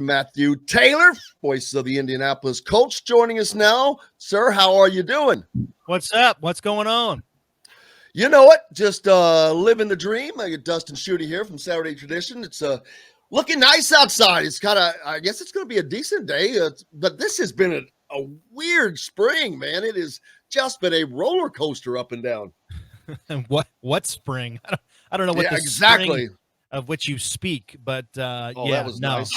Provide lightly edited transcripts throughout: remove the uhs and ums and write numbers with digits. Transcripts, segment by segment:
Matthew Taylor, voice of the Indianapolis Colts, joining us now. Sir, how are you doing? What's up? What's going on? You know what? Just living the dream. I get Dustin Schutte here from Saturday Tradition. It's looking nice outside. It's kind of, I guess it's going to be a decent day, but this has been a weird spring, man. It has just been a roller coaster up and down. what spring? I don't know what exactly spring of which you speak, but that was nice.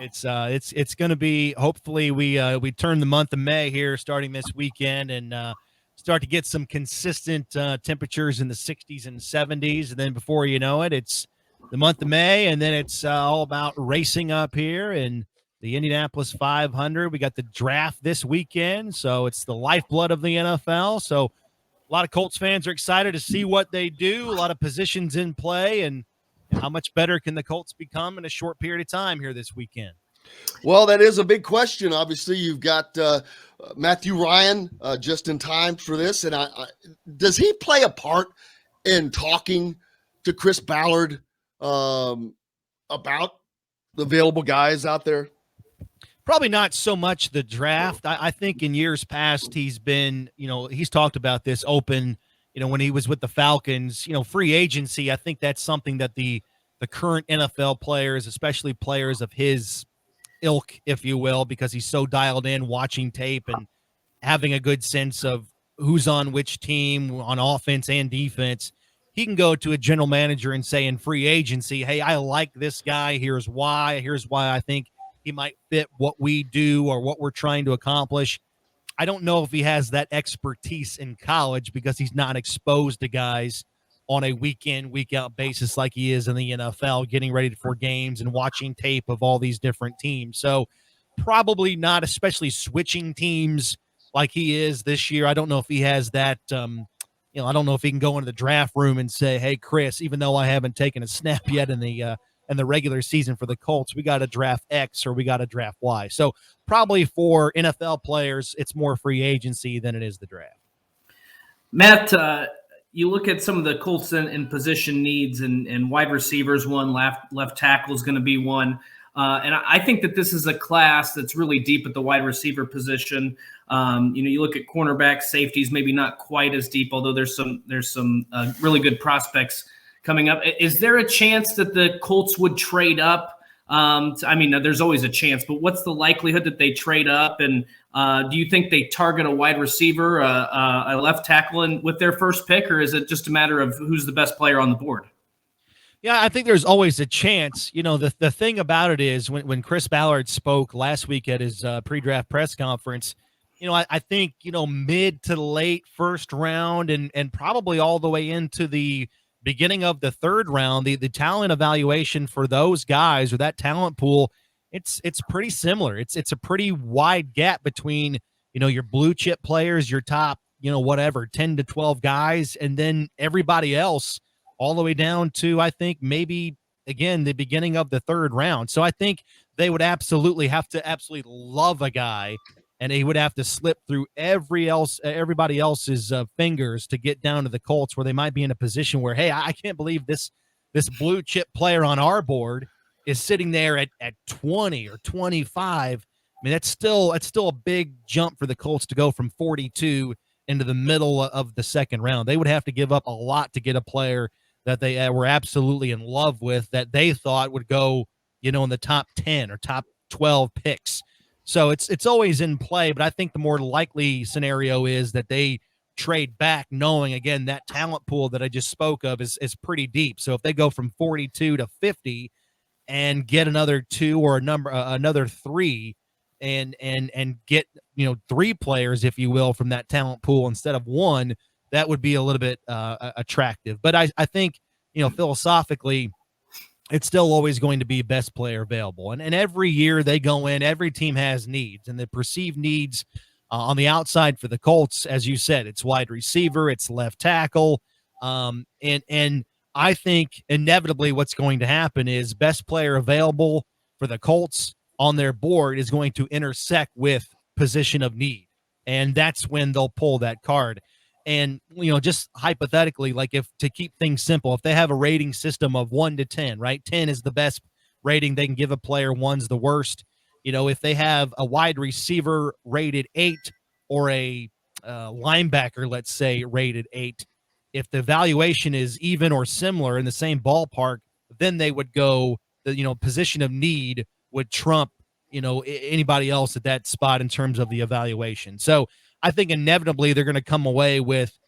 It's going to be. Hopefully, we turn the month of May here, starting this weekend, and start to get some consistent temperatures in the 60s and 70s, and then before you know it, it's the month of May, and then it's all about racing up here and the Indianapolis 500. We got the draft this weekend, so it's the lifeblood of the NFL. So a lot of Colts fans are excited to see what they do. A lot of positions in play, and how much better can the Colts become in a short period of time here this weekend? Well, that is a big question. Obviously, you've got Matthew Ryan just in time for this. And does he play a part in talking to Chris Ballard about the available guys out there? Probably not so much the draft. I think in years past he's been, he's talked about this open, when he was with the Falcons, free agency. I think that's something that the current NFL players, especially players of his ilk, if you will, because he's so dialed in watching tape and having a good sense of who's on which team on offense and defense. He can go to a general manager and say in free agency, hey, I like this guy. Here's why I think he might fit what we do or what we're trying to accomplish. I don't know if he has that expertise in college because he's not exposed to guys on a week in, week out basis like he is in the NFL, getting ready for games and watching tape of all these different teams. So probably not, especially switching teams like he is this year. I don't know if he has that, I don't know if he can go into the draft room and say, hey, Chris, even though I haven't taken a snap yet in the regular season for the Colts, we got to draft X or we got to draft Y. So probably for NFL players, it's more free agency than it is the draft. Matt, you look at some of the Colts in position needs, and wide receivers one, left tackle is going to be one. And I think that this is a class that's really deep at the wide receiver position. You look at cornerbacks, safeties, maybe not quite as deep, although there's some really good prospects coming up. Is there a chance that the Colts would trade up? There's always a chance, but what's the likelihood that they trade up? And do you think they target a wide receiver, a left tackle with their first pick, or is it just a matter of who's the best player on the board? Yeah, I think there's always a chance. The thing about it is when Chris Ballard spoke last week at his pre-draft press conference, I think, mid to late first round and probably all the way into the beginning of the third round, the talent evaluation for those guys or that talent pool, it's pretty similar. It's a pretty wide gap between, your blue chip players, your top, 10 to 12 guys, and then everybody else all the way down to, I think, maybe, again, the beginning of the third round. So I think they would absolutely have to love a guy, and he would have to slip through everybody else's fingers to get down to the Colts, where they might be in a position where, hey, I can't believe this blue chip player on our board is sitting there at 20 or 25. I mean, that's still a big jump for the Colts to go from 42 into the middle of the second round. They would have to give up a lot to get a player that they were absolutely in love with, that they thought would go, in the top 10 or top 12 picks. So it's always in play, but I think the more likely scenario is that they trade back, knowing, again, that talent pool that I just spoke of is pretty deep. So if they go from 42 to 50 and get another two or another three and get, 3 players, if you will, from that talent pool instead of one, that would be a little bit attractive. But I think, philosophically, it's still always going to be best player available. And every year they go in, every team has needs, and the perceived needs on the outside for the Colts, as you said, it's wide receiver, it's left tackle. And I think inevitably what's going to happen is best player available for the Colts on their board is going to intersect with position of need. And that's when they'll pull that card. And, just hypothetically, like, if to keep things simple, if they have a rating system of 1 to 10, right? 10 is the best rating they can give a player, one's the worst. If they have a wide receiver rated 8 or a linebacker, let's say, rated 8, if the valuation is even or similar in the same ballpark, then they would go the position of need would trump anybody else at that spot in terms of the evaluation. So I think inevitably they're going to come away with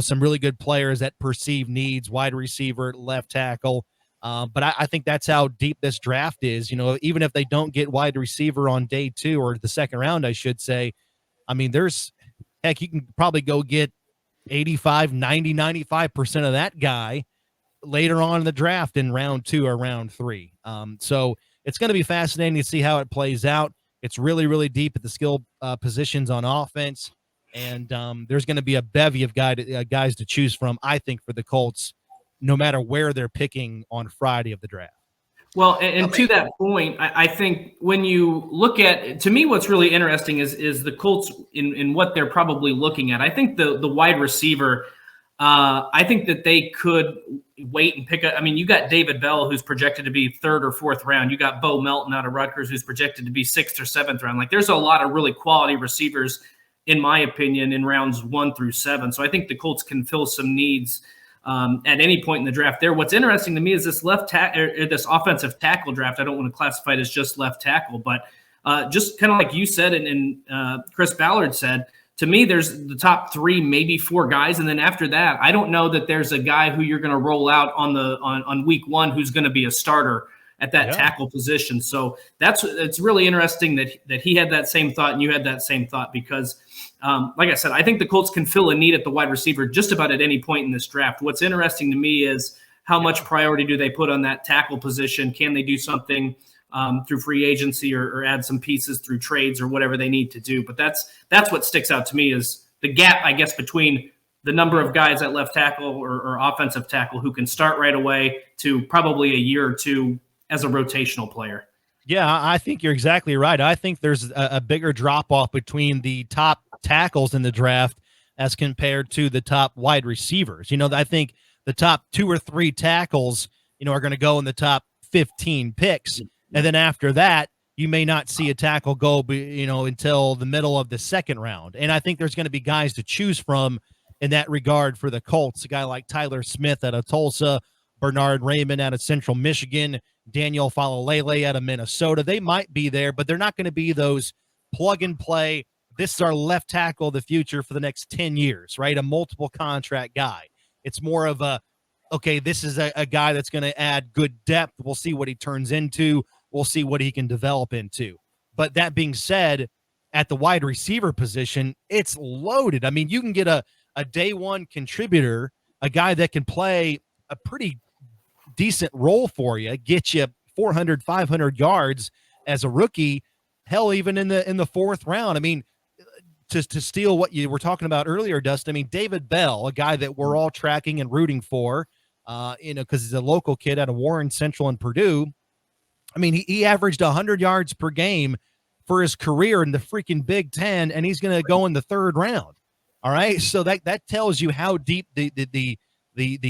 some really good players that perceive needs, wide receiver, left tackle. But I think that's how deep this draft is. Even if they don't get wide receiver on day 2 or the second round, I should say, I mean, you can probably go get 85, 90, 95% of that guy later on in the draft in round 2 or round 3. So it's going to be fascinating to see how it plays out. It's really, really deep at the skill positions on offense. And there's going to be a bevy of guys to choose from, I think, for the Colts, no matter where they're picking on Friday of the draft. Well, and to that point, I think when you look at, to me, what's really interesting is the Colts in what they're probably looking at. I think the wide receiver, I think that they could wait and pick up. I mean, you got David Bell, who's projected to be 3rd or 4th round. You got Bo Melton out of Rutgers, who's projected to be 6th or 7th round. Like, there's a lot of really quality receivers, in my opinion, in rounds 1 through 7. So I think the Colts can fill some needs at any point in the draft there. What's interesting to me is this this offensive tackle draft. I don't want to classify it as just left tackle, but just kind of like you said and Chris Ballard said, to me, there's the top 3, maybe 4 guys. And then after that, I don't know that there's a guy who you're going to roll out on week 1 who's going to be a starter at that tackle position. So it's really interesting that he had that same thought and you had that same thought because, like I said, I think the Colts can fill a need at the wide receiver just about at any point in this draft. What's interesting to me is how much priority do they put on that tackle position? Can they do something through free agency or add some pieces through trades or whatever they need to do? But that's what sticks out to me is the gap, I guess, between the number of guys at left tackle or offensive tackle who can start right away to probably a year or 2 as a rotational player. Yeah, I think you're exactly right. I think there's a bigger drop-off between the top tackles in the draft as compared to the top wide receivers. I think the top 2 or 3 tackles, are going to go in the top 15 picks. And then after that, you may not see a tackle go, until the middle of the 2nd round. And I think there's going to be guys to choose from in that regard for the Colts. A guy like Tyler Smith out of Tulsa, Bernard Raymond out of Central Michigan, Daniel Falalele out of Minnesota. They might be there, but they're not going to be those plug-and-play, this is our left tackle of the future for the next 10 years, right? A multiple contract guy. It's more of this is a guy that's going to add good depth. We'll see what he turns into. We'll see what he can develop into. But that being said, at the wide receiver position, it's loaded. I mean, you can get a day 1 contributor, a guy that can play a pretty decent role for you, get you 400, 500 yards as a rookie, hell, even in the 4th round. I mean, to steal what you were talking about earlier, Dustin, I mean, David Bell, a guy that we're all tracking and rooting for, because he's a local kid out of Warren Central and Purdue. I mean, he averaged 100 yards per game for his career in the freaking Big Ten, and he's going to go in the 3rd round. All right, so that tells you how deep the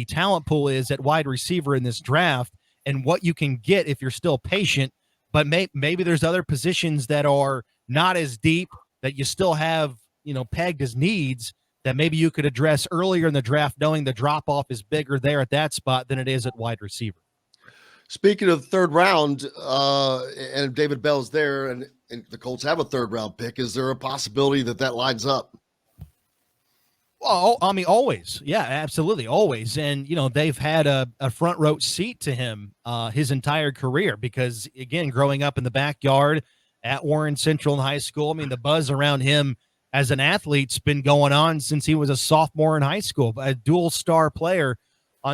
talent pool is at wide receiver in this draft and what you can get if you're still patient. But maybe there's other positions that are not as deep that you still have, pegged as needs that maybe you could address earlier in the draft, knowing the drop-off is bigger there at that spot than it is at wide receiver. Speaking of 3rd round, and David Bell's there, and the Colts have a 3rd round pick, is there a possibility that lines up? Well, I mean, always. Yeah, absolutely. Always. And, they've had a front row seat to him his entire career because, again, growing up in the backyard at Warren Central in high school, I mean, the buzz around him as an athlete's been going on since he was a sophomore in high school, a dual star player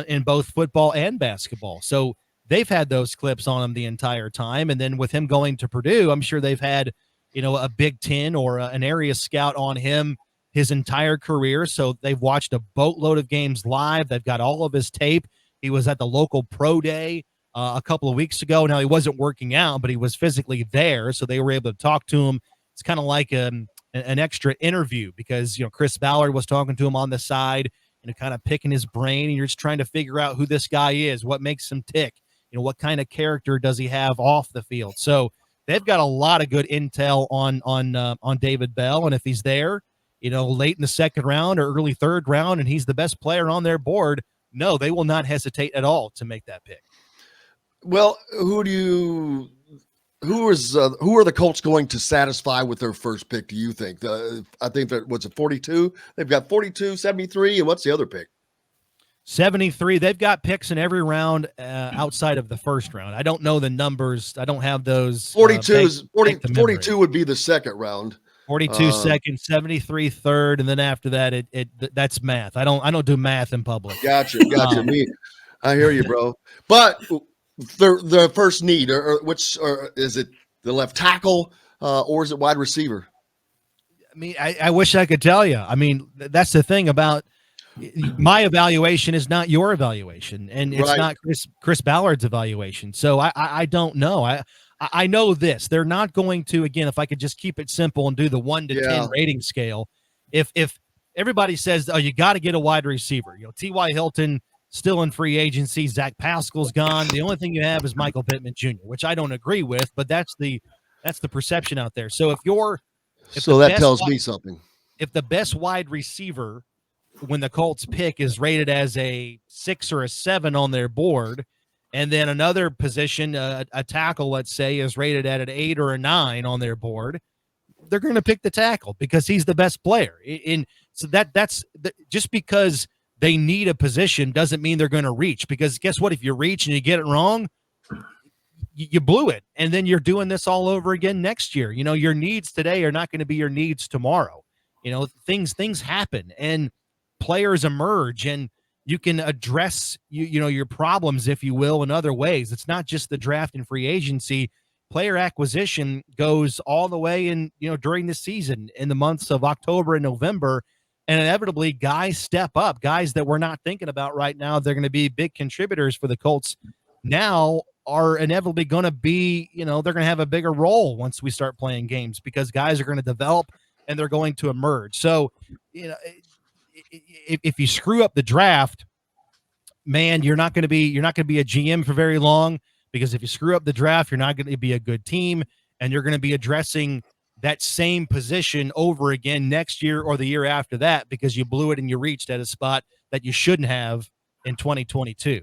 in both football and basketball. So they've had those clips on him the entire time. And then with him going to Purdue, I'm sure they've had, a Big Ten or an area scout on him his entire career. So they've watched a boatload of games live. They've got all of his tape. He was at the local pro day a couple of weeks ago. Now, he wasn't working out, but he was physically there. So they were able to talk to him. It's kind of like an extra interview because, Chris Ballard was talking to him on the side and kind of picking his brain. And you're just trying to figure out who this guy is, what makes him tick. What kind of character does he have off the field? So they've got a lot of good intel on David Bell, and if he's there, late in the second round or early third round, and he's the best player on their board, no, they will not hesitate at all to make that pick. Well, who are the Colts going to satisfy with their first pick, do you think? I think that, what's it, 42? They've got 42, 73, and what's the other pick? 73. They've got picks in every round outside of the first round. I don't know the numbers. I don't have those. 42 would be the second round. 42 second, 73 third, and then after that, that's math. I don't do math in public. Gotcha. I hear you, bro. But the first need, or is it the left tackle, or is it wide receiver? I mean, I wish I could tell you. I mean, that's the thing about my evaluation is not your evaluation, and it's not Chris Ballard's evaluation. So I don't know. I know this. They're not going to, again, if I could just keep it simple and do the 1 to 10 rating scale. If everybody says, oh, you got to get a wide receiver, T.Y. Hilton still in free agency, Zach Pascal's gone. The only thing you have is Michael Pittman Jr., which I don't agree with, but that's the perception out there. So that tells me something. If the best wide receiver when the Colts pick is rated as a 6 or a 7 on their board, and then another position, a tackle, let's say, is rated at an 8 or a 9 on their board, they're going to pick the tackle because he's the best player. So that's just because they need a position doesn't mean they're going to reach, because guess what? If you reach and you get it wrong, you blew it. And then you're doing this all over again next year. Your needs today are not going to be your needs tomorrow. Things happen and players emerge, and you can address your problems, if you will, in other ways. It's not just the draft and free agency. Player acquisition goes all the way in, during the season in the months of October and November. And inevitably, guys step up, guys that we're not thinking about right now. They're going to be big contributors for the Colts now are inevitably going to be, they're going to have a bigger role once we start playing games, because guys are going to develop and they're going to emerge. So, if you screw up the draft, man, you're not going to be a GM for very long, because if you screw up the draft, you're not going to be a good team, and you're going to be addressing that same position over again next year or the year after that, because you blew it and you reached at a spot that you shouldn't have in 2022.